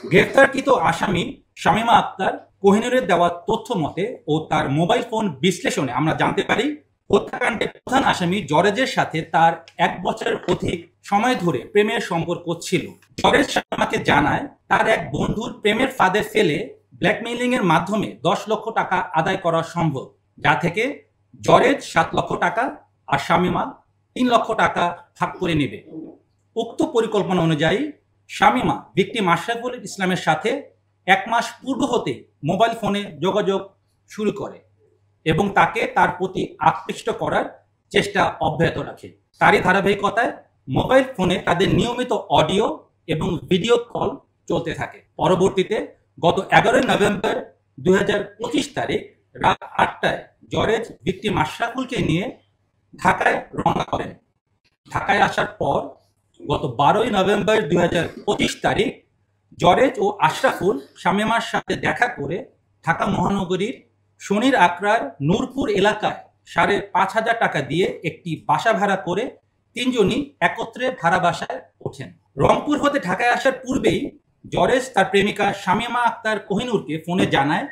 গ্রেফতারকৃত আসামি শামীমা আক্তার কোহিনূরের দেওয়া তথ্য মতে ও তার মোবাইল ফোন বিশ্লেষণে আমরা জানতে পারি হত্যাকাণ্ডের প্রধান আসামি জরেজের সাথে তার 1 বছরের অধিক সময় ধরে প্রেমের সম্পর্ক ছিল। জরেজ শামীমাকে জানায় তার এক বন্ধুর প্রেমের ফাঁদে ফেলে ব্ল্যাকমেইলিং এর মাধ্যমে 10 লক্ষ টাকা আদায় করা সম্ভব, যা থেকে জরেজ 7 লক্ষ টাকা আর শামীমা 3 লক্ষ টাকা ভাগ করে নেবে। উক্ত পরিকল্পনা অনুযায়ী শামীমা ভিকটিম আশরাফুল ইসলামের সাথে 1 মাস পূর্ব হতে মোবাইল ফোনে যোগাযোগ শুরু করে এবং তাকে তার প্রতি আকৃষ্ট করার চেষ্টা অব্যাহত রাখে। তারই ধারাবাহিকতায় মোবাইল ফোনে তাদের নিয়মিত অডিও এবং ভিডিও কল চলতে থাকে। পরবর্তীতে গত 11 নভেম্বর 2025 তারিখ রাত 8টায় জরেজ ভিকটিম আশরাফুলকে নিয়ে ঢাকায় রওনা করেন। ঢাকায় আসার পর গত 12 নভেম্বর 2025 তারিখ জরেজ ও আশরাফুল শামীমার সাথে দেখা করে ঢাকা মহানগরীর শনির আকরার নূরপুর এলাকায় 5,500 টাকা দিয়ে একটি বাসা ভাড়া করে তিনজনই একত্রে ভাড়া বাসায় ওঠেন। রংপুর হতে ঢাকায় আসার পূর্বেই জরেজ তার প্রেমিকা শামীমা আক্তার কোহিনূরকে ফোনে জানায়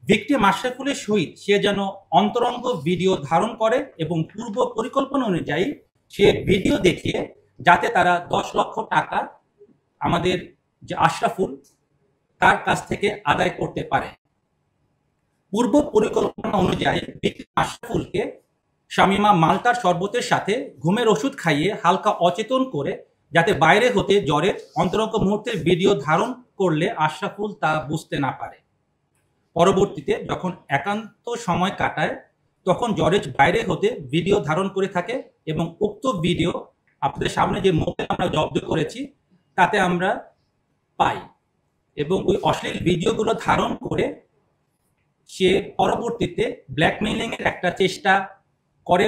ভিকটিম আশরাফুলের সহিত সে যেন অন্তরঙ্গ ভিডিও ধারণ করে এবং পূর্ব পরিকল্পনা অনুযায়ী সে ভিডিও দেখিয়ে যাতে তারা 10 লক্ষ টাকা আমাদের যে আশরাফুল তার কাছ থেকে আদায় করতে পারে। পূর্ব পরিকল্পনা অনুযায়ী ভিকটিম আশরাফুলকে শামীমা মাল্টার শরবতের সাথে ঘুমের ওষুধ খাইয়ে হালকা অচেতন করে যাতে বাইরে হতে জরেজ অন্তরঙ্গ মুহূর্তের ভিডিও ধারণ করলে আশরাফুল তা বুঝতে না পারে। পরবর্তীতে যখন একান্ত সময় কাটায় তখন জরেজ বাইরে হতে ভিডিও ধারণ করে থাকে এবং উক্ত ভিডিও আপনাদের সামনে যে মোবাইল আমরা জব্দ করেছি তাতে আমরা পাই এবং ওই অশ্লীল ভিডিওগুলো ধারণ করে সে পরবর্তীতে ব্ল্যাকমেইলিং এর একটা চেষ্টা করে